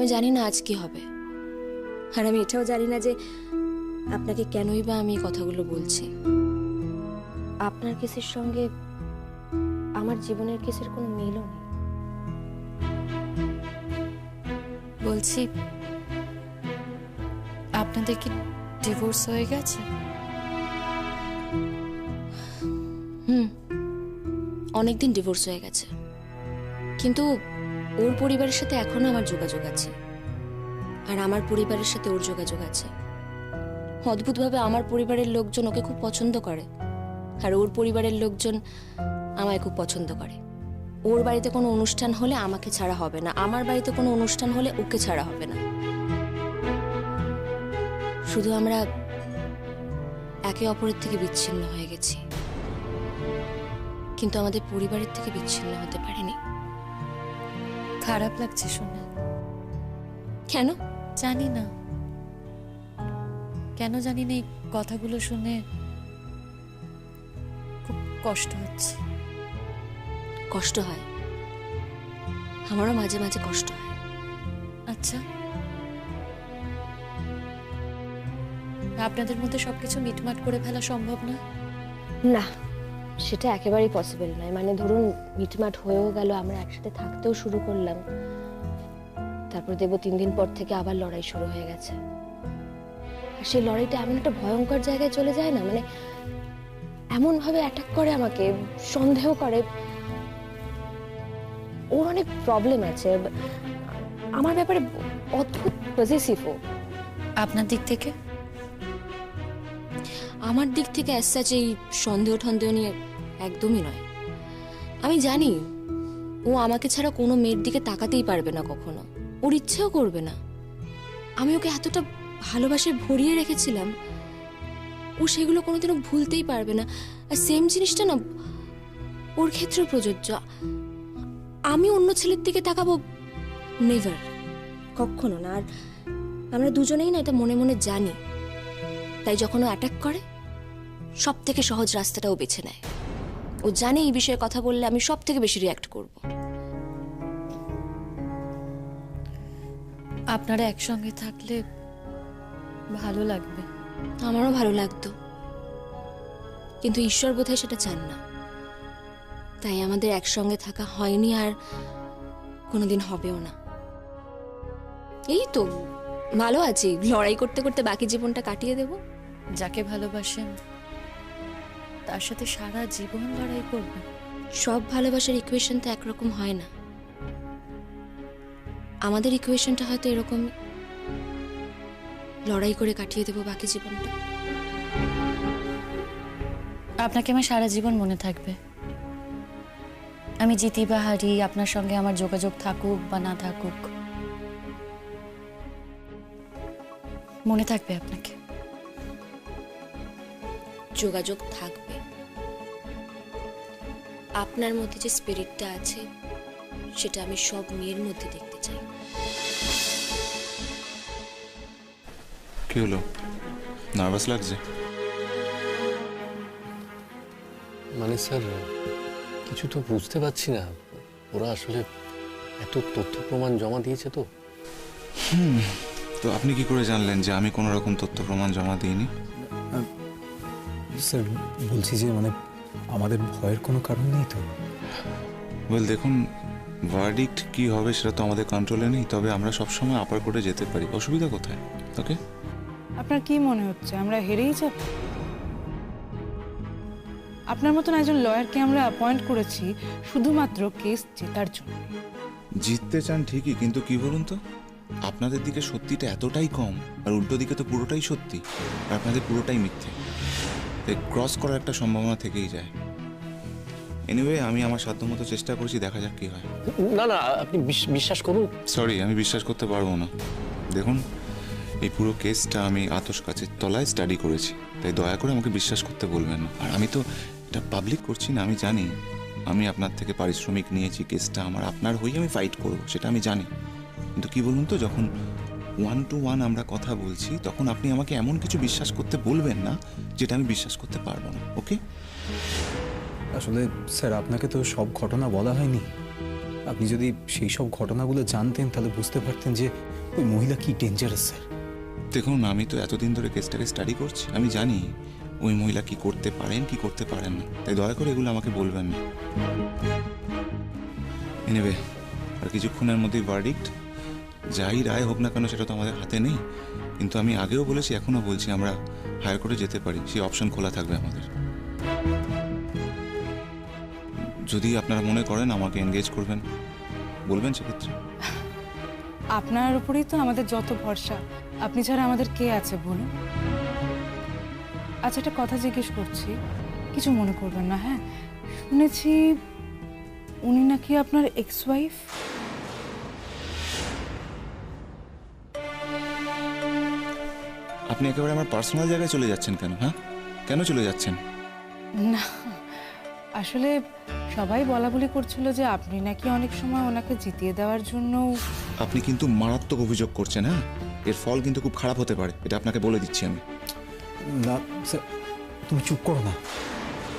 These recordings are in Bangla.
আমি জানি না আজ কি হবে, আর আমি এটাও জানি না যে আপনাকে কেনই বা আমি এই কথাগুলো বলছি। আপনার কেসের সঙ্গে আমার জীবনের কেসের কোনো মিলও নেই। বলছি, আপনাদের কি ডিভোর্স হয়ে গেছে? অনেকদিন ডিভোর্স হয়ে গেছে, কিন্তু ওর পরিবারের সাথে এখনো আমার যোগাযোগ আছে, আর আমার পরিবারের সাথে ওর যোগাযোগ আছে। অদ্ভুতভাবে আমার পরিবারের লোকজন ওকে খুব পছন্দ করে, আর ওর পরিবারের লোকজন আমায় খুব পছন্দ করে। ওর বাড়িতে কোনো অনুষ্ঠান হলে আমাকে ছাড়া হবে না, আমার বাড়িতে কোনো অনুষ্ঠান হলে ওকে ছাড়া হবে না। শুধু আমরা একে অপরের থেকে বিচ্ছিন্ন হয়ে গেছি, কিন্তু আমাদের পরিবারের থেকে বিচ্ছিন্ন হতে পারিনি। খারাপ লাগছে শুনে। কেন জানি না, কেন জানি না, এই কথাগুলো শুনে খুব কষ্ট হচ্ছে। কষ্ট হয়, আমারও মাঝে মাঝে কষ্ট হয়। আচ্ছা, আপনাদের মধ্যে সবকিছু মিটমাট করে ফেলা সম্ভব না? না, সেটা একেবারেই পসিবল নয়। মানে ধরুন মিটমাট হয়েও গেল, আমরা একসাথে থাকতেও শুরু করলাম, তারপর দেব 3 দিন পর থেকে আবার লড়াই শুরু হয়ে গেছে। আর সেই লড়াইটা এমন একটা ভয়ঙ্কর জায়গায় চলে যায় না, মানে এমন ভাবে অ্যাটাক করে আমাকে, সন্দেহ করে। ওর অনেক প্রবলেম আছে আমার ব্যাপারে, অদ্ভুত পজেসিভ ও। আপনার দিক থেকে? আমার দিক থেকে অ্যাজ সাচ এই সন্দেহ ঠন্দেহ নিয়ে একদমই নয়। আমি জানি ও আমাকে ছাড়া কোনো মেয়ের দিকে তাকাতেই পারবে না কখনো, ওর ইচ্ছেও করবে না। আমি ওকে এতটা ভালোবাসায় ভরিয়ে রেখেছিলাম, ও সেগুলো কোনোদিনও ভুলতেই পারবে না। আর সেম জিনিসটা না ওর ক্ষেত্রেও প্রযোজ্য। আমি অন্য ছেলের দিকে তাকাবো নেভার, কখনো না। আর আমরা দুজনেই না এটা মনে মনে জানি, তাই যখন ও অ্যাটাক করে সব থেকে সহজ রাস্তাটাও বেছে নেয়। ও জানে এই বিষয়ে কথা বললে আমি সব থেকে বেশি রিয়াক্ট করব। আপনারা একসঙ্গে থাকলে ভালো লাগবে। আমারও ভালো লাগতো, কিন্তু ঈশ্বর বোধহয় সেটা চান না, তাই আমাদের একসঙ্গে থাকা হয়নি, আর কোনোদিন হবেও না। এই তো ভালো আছি, লড়াই করতে করতে বাকি জীবনটা কাটিয়ে দেব। যাকে ভালোবাসেন তার সাথে সারা জীবন লড়াই করবেন? সব ভালোবাসার ইকুয়েশন তো একরকম হয় না, আমাদের ইকুয়েশনটা হয়তো এরকম, লড়াই করে কাটিয়ে দেব বাকি জীবনটা। আপনাকে আমার সারা জীবন মনে থাকবে। আমি জিতি বা হারি, আপনার সঙ্গে আমার যোগাযোগ থাকুক বা না থাকুক, মনে থাকবে আপনাকে। যোগাযোগ থাকবে। আপনার মধ্যে যে স্পিরিটটা আছে সেটা আমি সব মেয়ের মধ্যে দেখতে চাই। কি হলো, নার্ভাস লাগছে? মানে স্যার, কিছু তো বুঝতে পারছি না। ওরা আসলে এত তথ্য প্রমাণ জমা দিয়েছে তো। তো আপনি কি করে জানলেন যে আমি কোনো রকম তথ্য প্রমাণ জমা দিইনি? স্যার বলছি যে মানে আমাদের ভয়ের কোনো কারণ নেই তো। ওয়েল দেখুন, ভার্ডিক্ট কি হবে সেটা তো আমাদের কন্ট্রোলে নেই, তবে আমরা সবসময় আপার কোর্টে যেতে পারি। অসুবিধা কোথায়? ওকে, আপনার কি মনে হচ্ছে আমরা হেরেই যাব? আপনার মতন একজন লয়ারকে আমরা অ্যাপয়েন্ট করেছি শুধুমাত্র কেস জেতার জন্য। জিততে চান ঠিকই, কিন্তু কি বলুন তো, আপনাদের দিকে সত্যিটা এতটাই কম, আর উল্টো দিকে তো পুরোটাই সত্যি, আর আপনাদের পুরোটাই মিথ্যে। তাই ক্রস করার একটা সম্ভাবনা থেকেই যায়। এনিওয়ে, আমি আমার সাধ্যমতো চেষ্টা করছি, দেখা যাক কি হয়। না না, আপনি বিশ্বাস করুন। সরি, আমি বিশ্বাস করতে পারবো না। দেখুন, এই পুরো কেসটা আমি আতশ কাচের তলায় স্টাডি করেছি, তাই দয়া করে আমাকে বিশ্বাস করতে বলবেন না। আর আমি তো এটা পাবলিক করছি না, আমি জানি আমি আপনার থেকে পারিশ্রমিক নিয়েছি, কেসটা আমার, আপনার হয়ে আমি ফাইট করবো, সেটা আমি জানি। কিন্তু কি বলুন তো, যখন 1 to 1 আমরা কথা বলছি, তখন আপনি আমাকে এমন কিছু বিশ্বাস করতে বলবেন না যেটা আমি বিশ্বাস করতে পারবো না। ওকে? আসলে স্যার আপনাকে তো সব ঘটনা বলা হয়নি, আপনি যদি সেই সব ঘটনাগুলো জানতেন তাহলে বুঝতে পারতেন যে ওই মহিলা কি ডেঞ্জারাস স্যার। দেখুন, আমি তো এতদিন ধরে কেসটাকে স্টাডি করছি, আমি জানি ওই মহিলা কি করতে পারেন কি করতে পারেন না, তাই দয়া করে এগুলো আমাকে বলবেন না। এনিওয়ে, আর কিছুক্ষণের মধ্যেই ভার্ডিক্ট, যাই রায় হোক না কেন সেটা তো আমাদের হাতে নেই, কিন্তু আমি আগেও বলেছি এখনও বলছি, আমরা হায়ার কোর্টে যেতে পারি, সেই অপশন খোলা থাকবে আমাদের। যদি আপনারা মনে করেন আমাকে এনগেজ করবেন, বলবেন সেক্ষেত্রে। আপনার উপরেই তো আমাদের যত ভরসা, আপনি ছাড়া আমাদের কে আছে বলুন। আচ্ছা, একটা কথা জিজ্ঞেস করছি, কিছু মনে করবেন না। হ্যাঁ, শুনেছি উনি নাকি আপনার এক্স ওয়াইফ। আপনি একেবারে আমার পার্সোনাল জায়গায় চলে যাচ্ছেন কেন? হ্যাঁ, কেন চলে যাচ্ছেন? না, আসলে সবাই বলা বলি করছিল যে আপনি নাকি অনেক সময় ওনাকে জিতিয়ে দেওয়ার জন্য। আপনি কিন্তু মারাত্মক অভিযোগ করছেন। হ্যাঁ, এর ফল কিন্তু খুব খারাপ হতে পারে, এটা আপনাকে বলে দিচ্ছি আমি। না স্যার, তুমি চুপ করো না।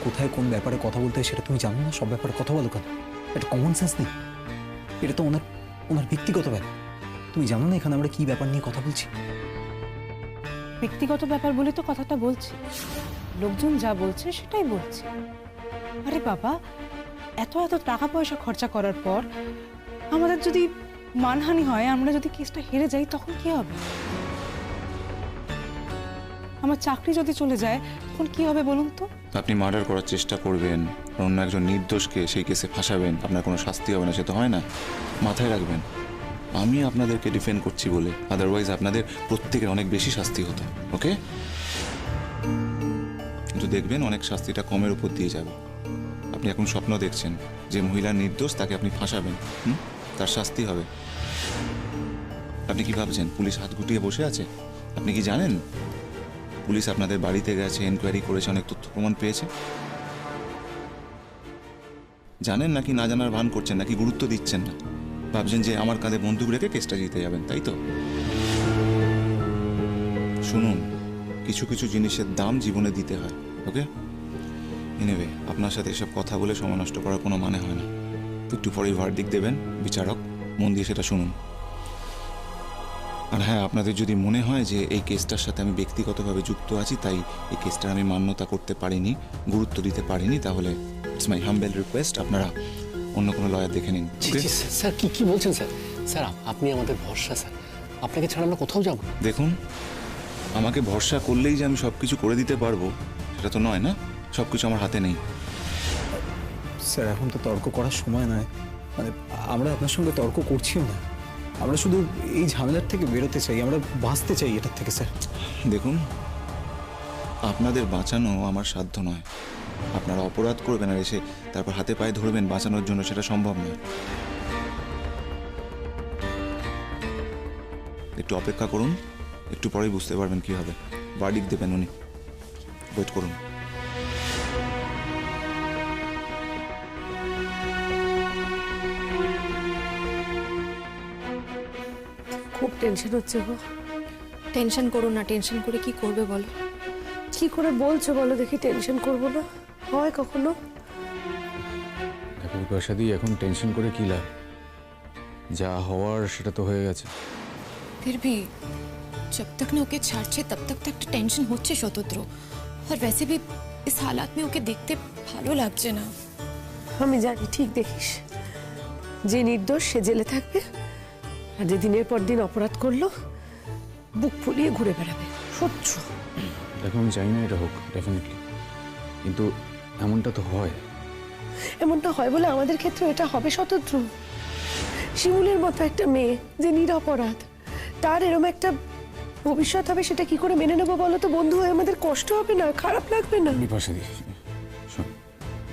কোথায় কোন ব্যাপারে কথা বলতে হয় সেটা তুমি জানো না, সব ব্যাপারে কথা বলো কেন? একটা কমন সেন্স নেই? এটা তো ওনার ওনার ব্যক্তিগত ব্যাপার। তুমি জানো না এখানে আমরা কি ব্যাপার নিয়ে কথা বলছি? ব্যক্তিগত ব্যাপার বলে তো কথাটা বলছি, লোকজন যা বলছে সেটাই বলছি। আরে বাবা, এত এত টাকা পয়সা খরচা করার পর আমাদের যদি মানহানি হয়, আমরা যদি কেসটা হেরে যাই, তখন কি হবে? আমার চাকরি যদি চলে যায় তখন কি হবে বলুন তো? আপনি মার্ডার করার চেষ্টা করবেন, অন্য একজন নির্দোষকে সেই কেসে ফাঁসাবেন, আপনার কোনো শাস্তি হবে না, সে তো হয় না। মাথায় রাখবেন, আমি আপনাদেরকে ডিফেন্ড করছি বলে, আদারওয়াইজ আপনাদের প্রত্যেকের অনেক বেশি শাস্তি হতো। ওকে? কিন্তু দেখবেন অনেক শাস্তিটা কমের উপর দিয়ে যাবে। আপনি এখন স্বপ্ন দেখছেন যে মহিলা নির্দোষ, তাকে আপনি ফাঁসাবেন, তার শাস্তি হবে। আপনি কি ভাবছেন পুলিশ হাত গুটিয়ে বসে আছে? আপনি কি জানেন পুলিশ আপনাদের বাড়িতে গেছে, এনকোয়ারি করেছে, অনেক তথ্য প্রমাণ পেয়েছে? জানেন নাকি না জানার ভান করছেন, নাকি গুরুত্ব দিচ্ছেন না? ভাবছেন যে আমার কাঁধে বন্দুক রেখে কেসটা জিতে যাবেন, তাই তো? শুনুন, কিছু কিছু জিনিসের দাম জীবনে দিতে হয়। ওকে? এনিওয়ে, আপনার সাথে এসব কথা বলে সময় নষ্ট করার কোনো মানে হয় না। একটু পরেই ভার্ডিক্ট দেবেন বিচারক, মন দিয়ে সেটা শুনুন। আর হ্যাঁ, আপনাদের যদি মনে হয় যে এই কেসটার সাথে আমি ব্যক্তিগতভাবে যুক্ত আছি, তাই এই কেসটার আমি মান্যতা করতে পারিনি, গুরুত্ব দিতে পারিনি, তাহলে ইটস মাই হাম্বেল রিকোয়েস্ট, আপনারা অন্য কোনো লয়ার দেখে নিন। স্যার কি কি বলছেন স্যার? স্যার আপনি আমাদের ভরসা স্যার, আপনাকে ছাড়া আমরা কোথাও যাব না। দেখুন, আমাকে ভরসা করলেই যে আমি সব কিছু করে দিতে পারবো সেটা তো নয় না, সব কিছু আমার হাতে নেই। স্যার, এখন তো তর্ক করার সময় নয়। মানে আমরা আপনার সঙ্গে তর্ক করছিও না, আমরা শুধু এই ঝামেলার থেকে বেরোতে চাই, আমরা বাঁচতে চাই এটার থেকে স্যার। দেখুন, আপনাদের বাঁচানো আমার সাধ্য নয়। আপনারা অপরাধ করবেন আর এসে তারপর হাতে পায়ে ধরবেন বাঁচানোর জন্য, সেটা সম্ভব নয়। একটু অপেক্ষা করুন, একটু পরেই বুঝতে পারবেন কি হবে। ভার্ডিক্ট দেবেন উনি, ওয়েট করুন। খুব টেনশন হচ্ছে গো। টেনশন করো না, টেনশন করে কি করবে বলো? কি করে বলছো বলো দেখি, টেনশন করবো না? হয় কখনো? দেখো প্রসাদী, এখন টেনশন করে কি লাভ? যা হওয়ার সেটা তো হয়ে গেছে। फिर भी जब तक ना ओके छाड़ছে तब तक तो একটা টেনশন হচ্ছে স্বতন্ত্র। আর वैसे भी इस हालात में ওকে দেখতে ভালো লাগছে না। আমি জানি, ঠিক দেখিস, যে নির্দোষ সে জেলে থাকবে, আর যে দিনের পর দিন অপরাধ করলো বুক ফুলিয়ে ঘুরে বেড়াবে সহ্য। দেখো, আমি চাই না এটা হোক ডেফিনেটলি, কিন্তু এমনটা তো হয়। এমনটা হয় বলে আমাদের ক্ষেত্রে এটা হবে স্বতন্ত্র? শিমুলের মতো একটা মেয়ে যে নিরপরাধ, তার এরকম একটা ভবিষ্যৎ হবে, সেটা কি করে মেনে নেবো বলো তো? বন্ধু হয়ে আমাদের কষ্ট হবে না? খারাপ লাগবে না? প্রসাদী শোন,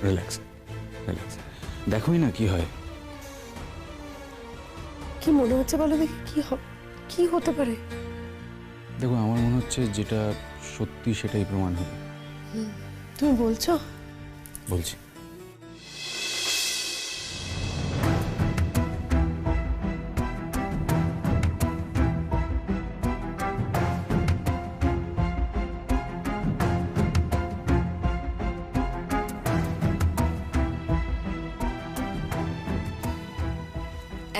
রিল্যাক্স রিল্যাক্স, দেখোই না কি হয়। কি মনে হচ্ছে বলো দেখি, কি হতে পারে? দেখো, আমার মনে হচ্ছে যেটা সত্যি সেটাই প্রমাণ হবে। তুমি বলছো? বলছি।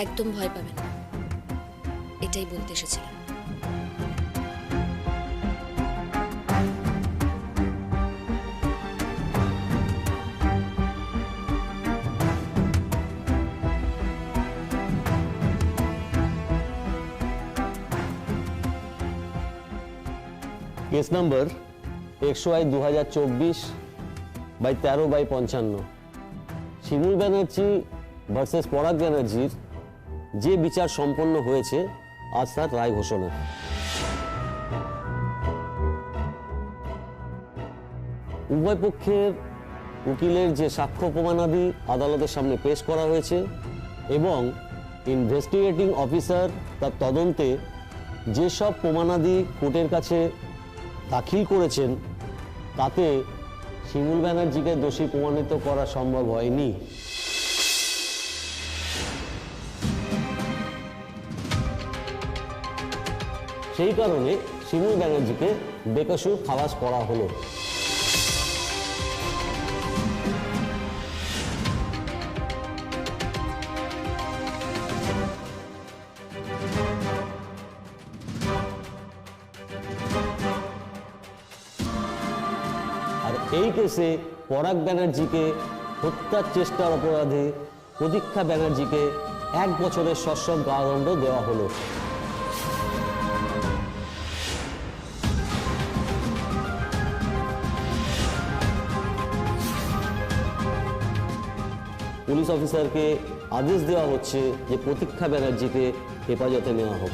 একদম ভয় পাবেন না, এটাই বলতে এসেছিলাম। কেস নাম্বার 100/2024/13/55 শিমুল ব্যানার্জি ভার্সেস পরাগ ব্যানার্জির যে বিচার সম্পন্ন হয়েছে আজ তার রায় ঘোষণা। উভয় পক্ষের উকিলের যে সাক্ষ্য প্রমাণাদি আদালতের সামনে পেশ করা হয়েছে এবং ইনভেস্টিগেটিং অফিসার তার তদন্তে যেসব প্রমাণাদি কোর্টের কাছে দাখিল করেছেন তাতে শিমুল ব্যানার্জিকে দোষী প্রমাণিত করা সম্ভব হয়নি। সেই কারণে শিমুল ব্যানার্জিকে বেকসুর খালাস করা হলো। আর এই কেসে পরাগ ব্যানার্জিকে হত্যার চেষ্টার অপরাধে প্রতীক্ষা ব্যানার্জিকে 1 বছরের সশ্রম কারাদণ্ড দেওয়া হলো। পুলিশ অফিসারকে আদেশ দেওয়া হচ্ছে যে প্রতীক্ষা ব্যানার্জিকে হেফাজতে নেওয়া হোক।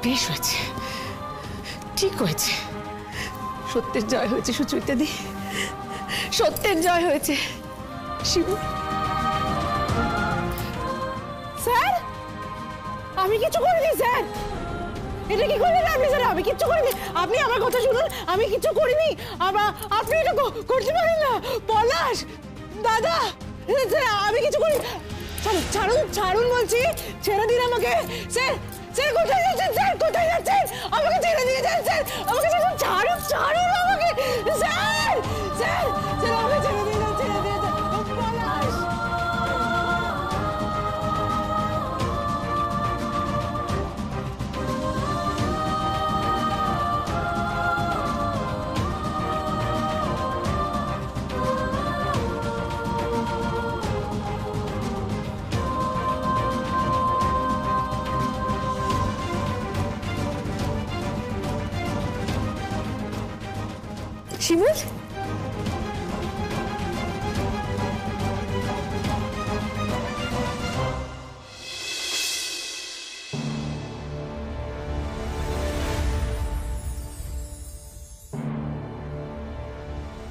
বেশ হয়েছে, ঠিক হয়েছে। সত্যের জয় হয়েছে সুচরিতা দি, সত্যের জয় হয়েছে। শিবু স্যার, আমি কিছু করিনি স্যার। এটা কি করলেন আপনি স্যার? আমি কিচ্ছু করিনি। আপনি আমার কথা শুনুন, আমি কিছু করিনি। আপনি এটা করতে পারেন না। পলাশ দাদা, স্যার আমি কিছু করি। ছাড়ুন ছাড়ুন ছাড়ুন বলছি, ছেড়ে দিন আমাকে। স্যার স্যার কোথায় যাচ্ছেন? স্যার কোথায় যাচ্ছেন? আমাকে ছেড়ে দিয়ে যান স্যার, আমাকে ছাড়ুন ছাড়ুন ছাড়ুন আমাকে। স্যার স্যার স্যার আমাকে ছেড়ে দিয়ে যান, ছেড়ে দিয়ে যান। পলাশ শিমুল,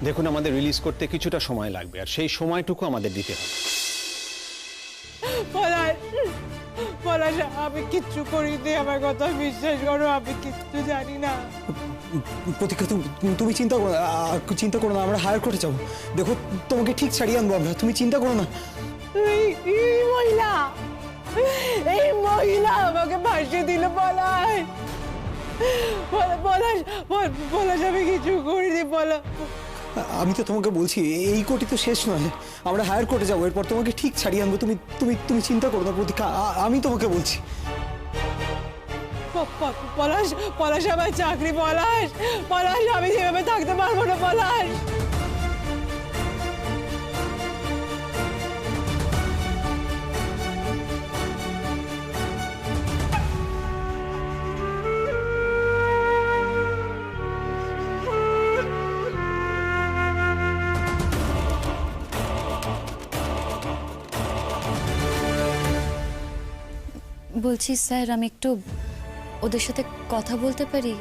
দেখুন, আমাদের রিলিজ করতে কিছুটা সময় লাগবে, আর সেই সময়টুকু আমাদের দিতে হবে। পলাশ পলাশ, আমি কিচ্ছু করিনি, আমার কথা বিশ্বাস করো, আমি কিচ্ছু জানি না। প্রতীক্ষা তুমি চিন্তা করো না, চিন্তা করো না, আমরা হায়ার কোর্টে যাবো। দেখো তোমাকে ঠিক ছাড়িয়ে আনবো আমরা, তুমি চিন্তা করো না। এই মহিলা, এই মহিলা আমাকে ফাঁসিয়ে দিল। পলাশ পলাশ পলাশ, আমি কিছু করিনি। পলাশ, আমি তো তোমাকে বলছি এই কোর্টই তো শেষ নয়, আমরা হায়ার কোর্টে যাবো, এরপর তোমাকে ঠিক ছাড়িয়ে আনবো। তুমি তুমি তুমি চিন্তা করো না প্রতীক্ষা, আমি তোমাকে বলছি। পলাশ পলাশ, আমার চাকরি। পলাশ পলাশ, আমি যেভাবে থাকতে পারবো না। পলাশ বলছি স্যার, আমি একটু ওদের সাথে কথা বলতে পারি?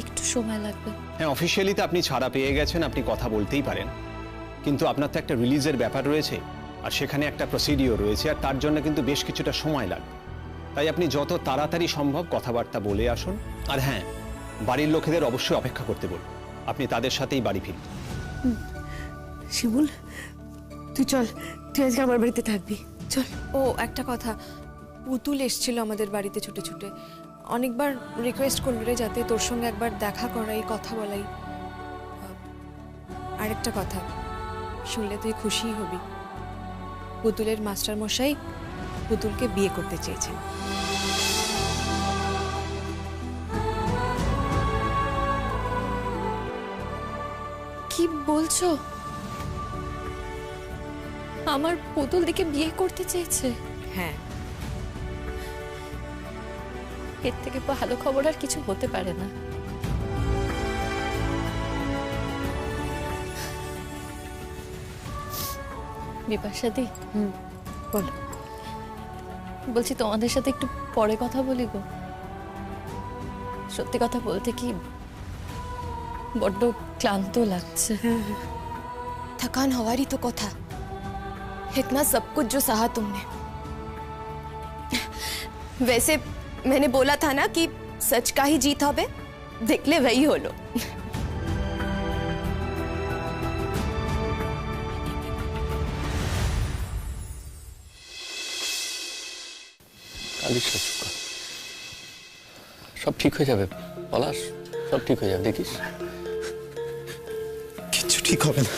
একটু সময় লাগবে। হ্যাঁ, অফিসিয়ালিতে আপনি ছাড়া পেয়ে গেছেন, আপনি কথা বলতেই পারেন, কিন্তু আপনার তো একটা রিলিজের ব্যাপার রয়েছে, আর সেখানে একটা প্রসিডিওর রয়েছে, আর তার জন্য কিন্তু বেশ কিছুটা সময় লাগবে। তাই আপনি যত তাড়াতাড়ি সম্ভব কথাবার্তা বলে আসুন। আর হ্যাঁ, বাড়ির লোকেদের অবশ্যই অপেক্ষা করতে বলুন, আপনি তাদের সাথেই বাড়ি ফিরুন। শিমুল তুই চল, তুই আজকে আমার বাড়িতে থাকবি, চল। ও একটা কথা, পুতুল এসেছিল আমাদের বাড়িতে ছুটে ছুটে, অনেকবার রিকোয়েস্ট করলো রে যাতে তোর সঙ্গে একবার দেখা করাই, কথা বলাই। আরেকটা কথা শুনলে তুই খুশি হবি, পুতুলের মাস্টার মশাই পুতুলকে বিয়ে করতে চেয়েছেন। কি বলছো? আমার পুতুল দিকে বিয়ে করতে চেয়েছে? হ্যাঁ, এর থেকে ভালো খবর আর কিছু হতে পারে না। বিপাশাদি, বলো। বলছি তোমাদের সাথে একটু পরে কথা বলি গো। সত্যি কথা বলতে কি বড্ড ক্লান্ত লাগছে। थकान हवारी तो कथा, इतना सब कुछ जो सहा तुमने। वैसे मैंने बोला था ना कि सच का ही जीत होबे, देखले वही होलो। কালিস না, চুপ কর। সব ঠিক হয়ে যাবে পলাশ, সব ঠিক হয়ে যাবে, দেখিস। কিচ্ছু ঠিক হবে না।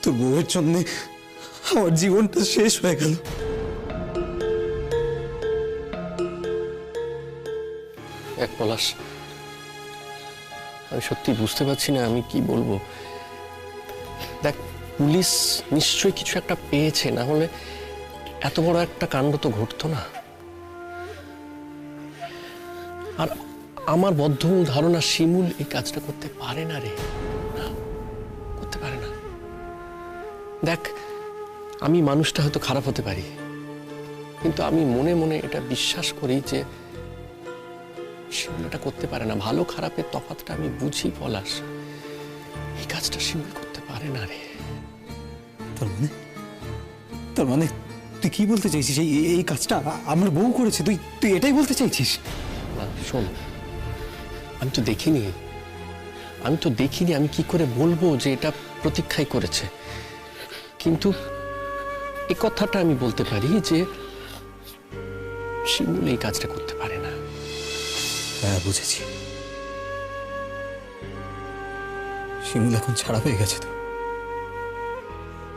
তোর বউয়ের জন্য আমার জীবনটা শেষ হয়ে গেল। এক পলাশ, আমি সত্যি বুঝতে পারছি না আমি কি বলবো। দেখ, পুলিশ নিশ্চয়ই কিছু একটা পেয়েছে, না হলে এত বড় একটা কাণ্ড তো ঘটতো না। আর আমার বদ্ধমূল ধারণা শিমুল এই কাজটা করতে পারে না রে, না, করতে পারে না। দেখ, আমি মানুষটা হয়তো খারাপ হতে পারি, কিন্তু আমি মনে মনে এটা বিশ্বাস করি যে শিমুল এটা করতে পারে না। ভালো খারাপের তফাৎটা আমি বুঝি পলাশ, এই কাজটা শিমুল করতে পারে না রে। তার মানে তুই কি বলতে চাইছিস? এই কাজটা আমার বউ করেছে? তুই এটাই বলতে চাইছিস? না, শোন, আমি তো দেখিনি, আমি কি করে বলবো যে এটা প্রতীক্ষাই করেছে। কিন্তু এই কথাটা আমি বলতে পারি যে শিমুল এই কাজটা করতে পারে না। হ্যাঁ, বুঝেছি। শিমুল এখন ছাড়া হয়ে গেছে।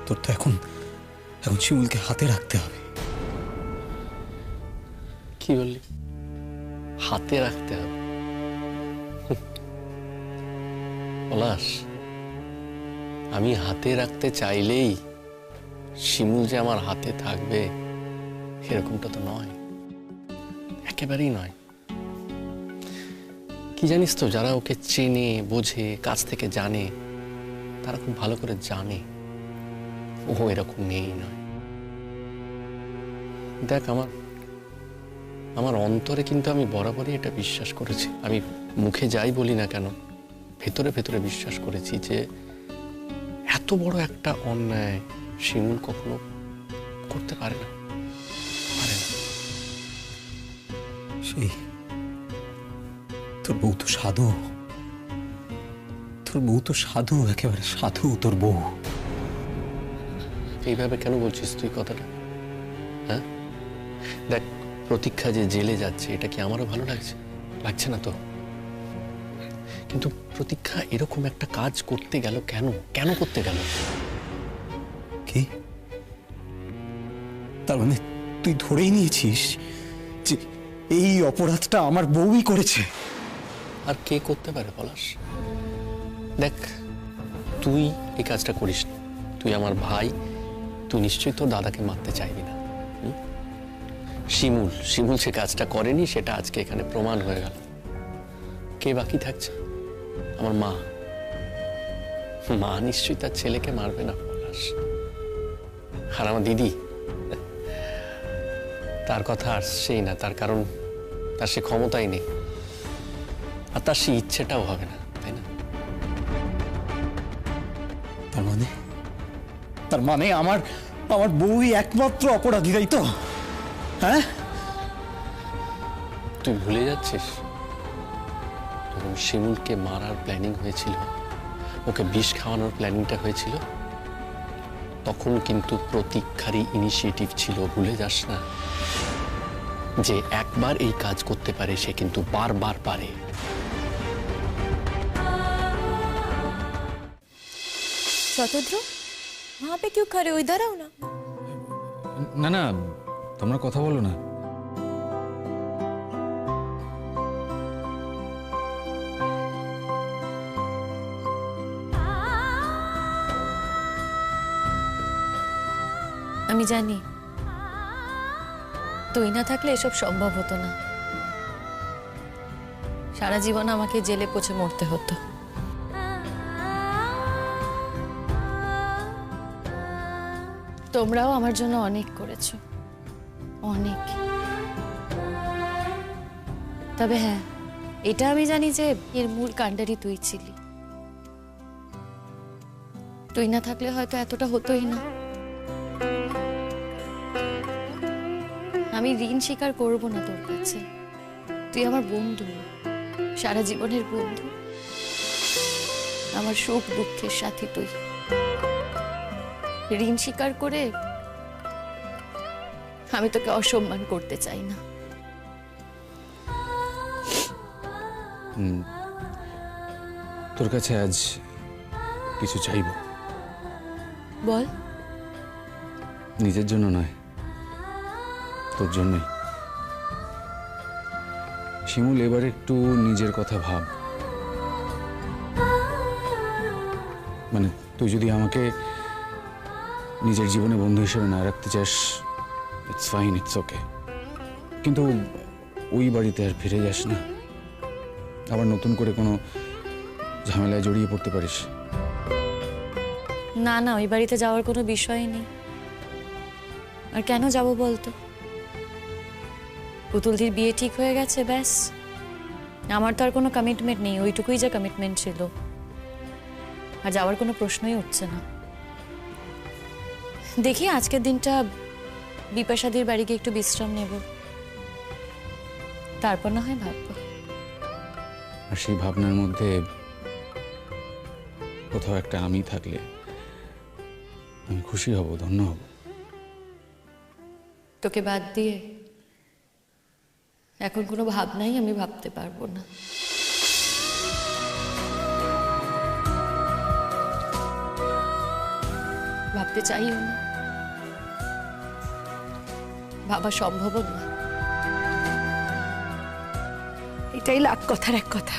তোর তো এখন শিমুলকে হাতে রাখতে হবে। কি বললি? হাতে রাখতে হবে? পলাশ, আমি হাতে রাখতে চাইলেই শিমুল যে আমার হাতে থাকবে এরকমটা তো নয়, একেবারেই নয়। কি জানিস তো, যারা ওকে চেনে বোঝে, কাছ থেকে জানে, তারা খুব ভালো করে জানে ও এরকম মেয়েই নয়। দেখ, আমার অন্তরে কিন্তু আমি বরাবরই এটা বিশ্বাস করেছি। আমি মুখে যাই বলি না কেন, ভেতরে ভেতরে বিশ্বাস করেছি যে এত বড় একটা অন্যায় শিমুল কখনো করতে পারে না, পারে না। সেই তোর বউ তো সাধু, একেবারে সাধু তোর বউ। এইভাবে কেন বলছিস তুই কথাটা? হ্যাঁ, দেখ, প্রতীক্ষা যে জেলে যাচ্ছে এটা কি আমারও ভালো লাগছে? লাগছে না তো। কিন্তু প্রতীক্ষা এরকম একটা কাজ করতে গেল কেন করতে গেল? কি তার মানে তুই ধরেই নিয়েছিস যে এই অপরাধটা আমার বউই করেছে? আর কে করতে পারে পলাশ? দেখ, তুই এই কাজটা করিস না, তুই আমার ভাই, তুই নিশ্চয়ই তোর দাদাকে মারতে চাইবি না। শিমুল সে কাজটা করেনি, সেটা আজকে এখানে প্রমাণ হয়ে গেল। কে বাকি থাকছে? আমার মা নিশ্চয়ই তার ছেলেকে মারবে না পলাশ। আর আমার দিদি, তার কথা আসছেই না, তার কারণ তার সে ক্ষমতাই নেই, আর তার সে ইচ্ছেটাও হবে না, তাই না? তার মানে আমার বউই একমাত্র অপরাধী, তাই তো? হ্যাঁ, তুই ভুলে যাচ্ছিস যখন শিমুলকে মারার প্ল্যানিং হয়েছিল, ওকে বিষ খাওয়ানোর প্ল্যানিংটা হয়েছিল, তখন কিন্তু প্রতীক্ষারই ইনিশিয়েটিভ ছিল। ভুলে যাস না যে একবার এই কাজ করতে পারে সে কিন্তু বারবার পারে। শতদ্রু, वहाँ पे क्यों खड़े हो, इधर आओ ना। না না, তোমরা কথা বলো না। আমি জানি তুই না থাকলে এসব সম্ভব হতো না। সারা জীবন আমাকে জেলে পচে মরতে হতো। তোমরাও আমার জন্য অনেক করেছো, অনেক। তবে হ্যাঁ, এটা আমি জানি যে এর মূল কাণ্ডারি তুই ছিলি। তুই না থাকলে হয়তো এতটা হতোই না। আমি ঋণ স্বীকার করব না তোর কাছে। তুই আমার বন্ধু, সারা জীবনের বন্ধু, আমার সুখ দুঃখের সাথী তুই। ঋণ স্বীকার করে আমি তোকে অসম্মান করতে চাই না। তোর কাছে আজ কিছু চাইব। বল। নিজের জন্য নয়, তোর জন্যই। শিমুল, এবার একটু নিজের কথা ভাব। মানে তুই যদি আমাকে নিজের জীবনে বন্ধু হিসেবে না রাখতে চাস, ইটস ফাইন, ইটস ওকে, কিন্তু ওই বাড়িতে আর ফিরে যাস না। আবার নতুন করে কোনো ঝামেলায় জড়িয়ে পড়তে পারিস। না না, ওই বাড়িতে যাওয়ার কোনো বিষয় নেই। আর কেন যাব বলতো? পুতুলদির বিয়ে ঠিক হয়ে গেছে, ব্যাস। আমার তো আর কোনো কমিটমেন্ট নেই, ওইটুকুই যে কমিটমেন্ট ছিল। আর যাওয়ার কোনো প্রশ্নই উঠছে না। দেখি আজকের দিনটা বিপাশাদির বাড়ি গিয়ে একটু বিশ্রাম নেব, তারপর না হয় ভাববো। আর সেই ভাবনার মধ্যে কোথাও একটা আমি থাকলে আমি খুশি হব, ধন্য হব। তোকে বাদ দিয়ে এখন কোনো ভাবনাই আমি ভাবতে পারবো না। ভাবতে চাইও না, ভাবা সম্ভব না। এটাই লাখ কথার এক কথা।